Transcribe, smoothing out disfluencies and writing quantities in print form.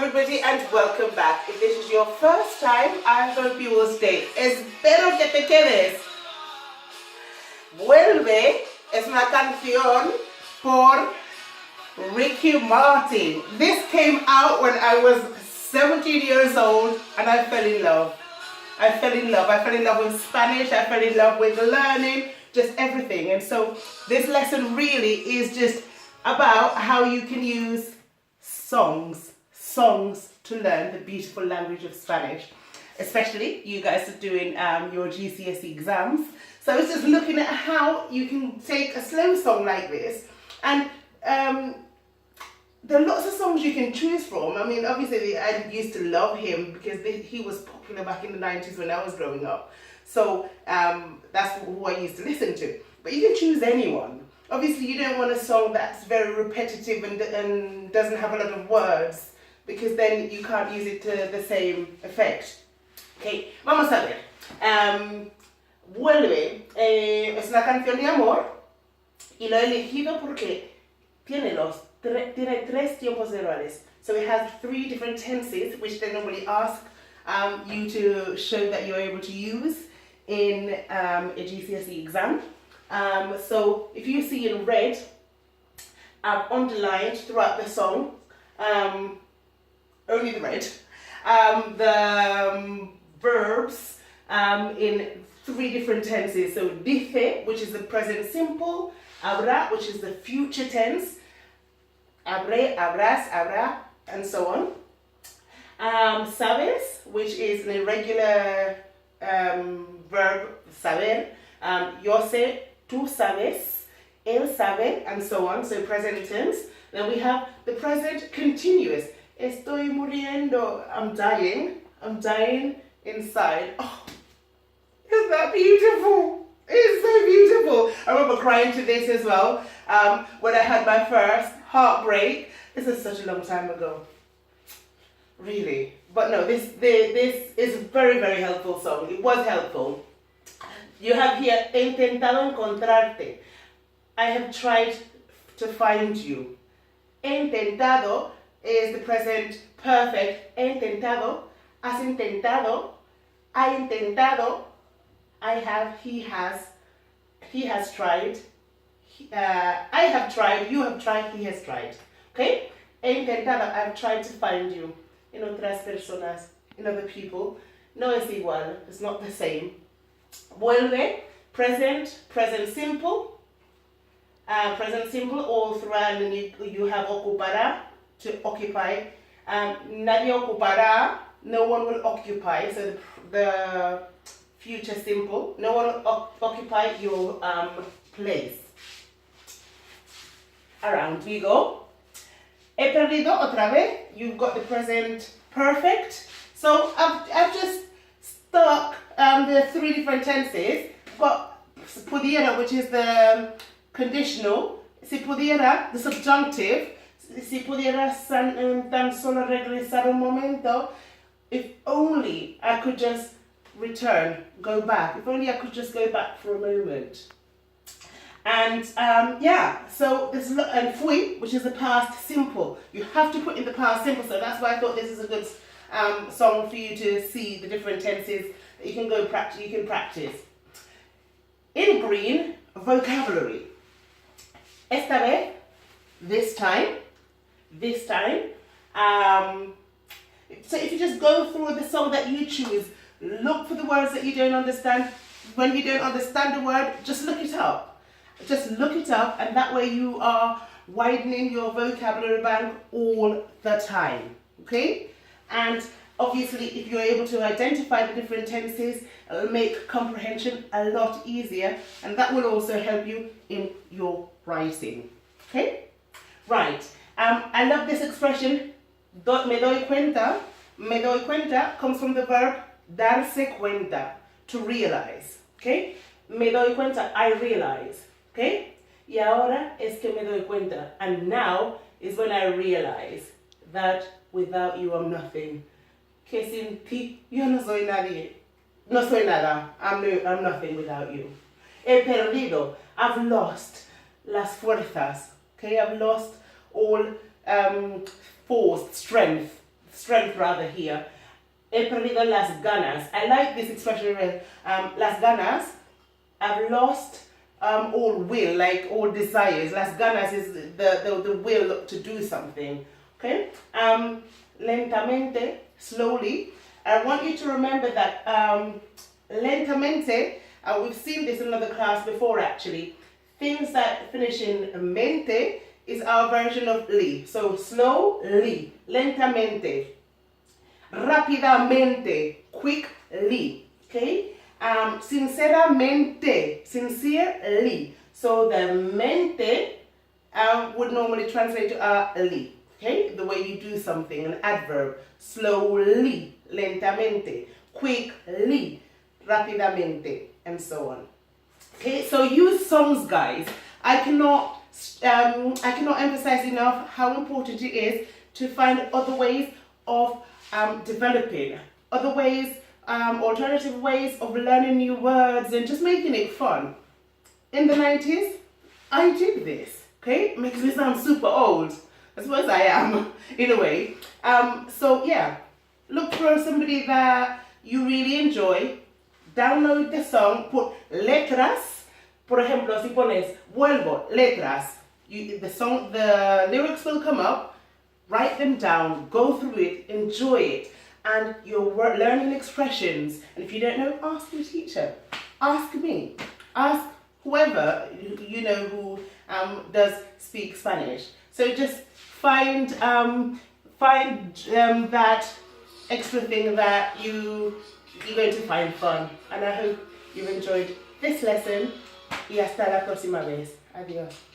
everybody and welcome back. If this is your first time, I hope you will stay. Espero que te quedes. Vuelve es una canción por Ricky Martin. This came out when I was 17 years old and I fell in love. I fell in love with Spanish, I fell in love with learning, just everything. And so this lesson really is just about how you can use songs to learn the beautiful language of Spanish. Especially you guys are doing your GCSE exams. So it's just looking at how you can take a slow song like this, and there are lots of songs you can choose from. I mean, obviously I used to love him because he was popular back in the 90s when I was growing up. So that's who I used to listen to. But you can choose anyone. Obviously you don't want a song that's very repetitive and doesn't have a lot of words, because then you can't use it to the same effect. Okay, vamos a ver. Vuelve es una canción de amor y lo he elegido porque tiene tres tiempos verbales. So it has 3 different tenses, which they normally ask you to show that you're able to use in a GCSE exam. So if you see in red, I've underlined throughout the song, only the red, the verbs in 3 different tenses. So dice, which is the present simple, habrá, which is the future tense, habré, habrás, habrá, and so on. Sabes, which is an irregular verb, saber, yo sé, tú sabes, él sabe, and so on, so present tense. Then we have the present continuous. Estoy muriendo, I'm dying inside. Oh, isn't that beautiful? It's so beautiful. I remember crying to this as well when I had my first heartbreak. This is such a long time ago. Really. But no, this is a very, very helpful song. It was helpful. You have here, he intentado encontrarte. I have tried to find you. He intentado is the present perfect. He intentado, has intentado, ha intentado, I have, he has tried, I have tried, you have tried, he has tried. Okay? He intentado, I've tried to find you in otras personas, in other people. No es igual, it's not the same. Vuelve, present simple, all throughout, and you have ocupará, to occupy. Nadie ocupará, no one will occupy, so the future simple, no one will occupy your place. Around we go. He perdido otra vez, you've got the present perfect. So I've just stuck the 3 different tenses. I've got pudiera, which is the conditional, si pudiera, the subjunctive, si pudiera tan solo regresar un momento, if only I could just return, go back, if only I could just go back for a moment. And yeah, so this is, and fui, which is the past simple. You have to put in the past simple, so that's why I thought this is a good song for you to see the different tenses that you can go practice. You can practice. In green, vocabulary. Esta vez, this time. So if you just go through the song that you choose, look for the words that you don't understand. When you don't understand the word, just look it up. Just look it up, and that way you are widening your vocabulary bank all the time. Okay? And obviously, if you're able to identify the different tenses, it will make comprehension a lot easier, and that will also help you in your writing. Okay? Right. I love this expression, me doy cuenta. Me doy cuenta comes from the verb darse cuenta, to realize. Okay? Me doy cuenta, I realize. Okay? Y ahora es que me doy cuenta. And now is when I realize that without you I'm nothing. Que sin ti yo no soy nadie. No soy nada. I'm nothing without you. He perdido. I've lost las fuerzas. Okay? I've lost all force, strength strength rather here. He perdido las ganas. I like this expression, las ganas. I've lost all will, like all desires. Las ganas is the will to do something. Okay? Lentamente, slowly. I want you to remember that lentamente, we've seen this in another class before actually. Things that finish in mente is our version of li. So slowly, lentamente. Rápidamente, quickly, okay? Sinceramente, sincerely. So the mente would normally translate to li, okay? The way you do something, an adverb. Slowly, lentamente, quickly, rápidamente, and so on. Okay, so use songs, guys. I cannot emphasize enough how important it is to find other ways of developing, other ways, alternative ways of learning new words and just making it fun. In the 90s, I did this, okay? Makes me sound super old. I suppose I am, in a way. So yeah, look for somebody that you really enjoy, download the song, put letras, por ejemplo, si pones vuelvo, letras, the lyrics will come up. Write them down, go through it, enjoy it, and you're learning expressions. And if you don't know, ask your teacher, ask me, ask whoever you know who does speak Spanish. So just find that extra thing that you're going to find fun. And I hope you've enjoyed this lesson. Y hasta la próxima vez. Adiós.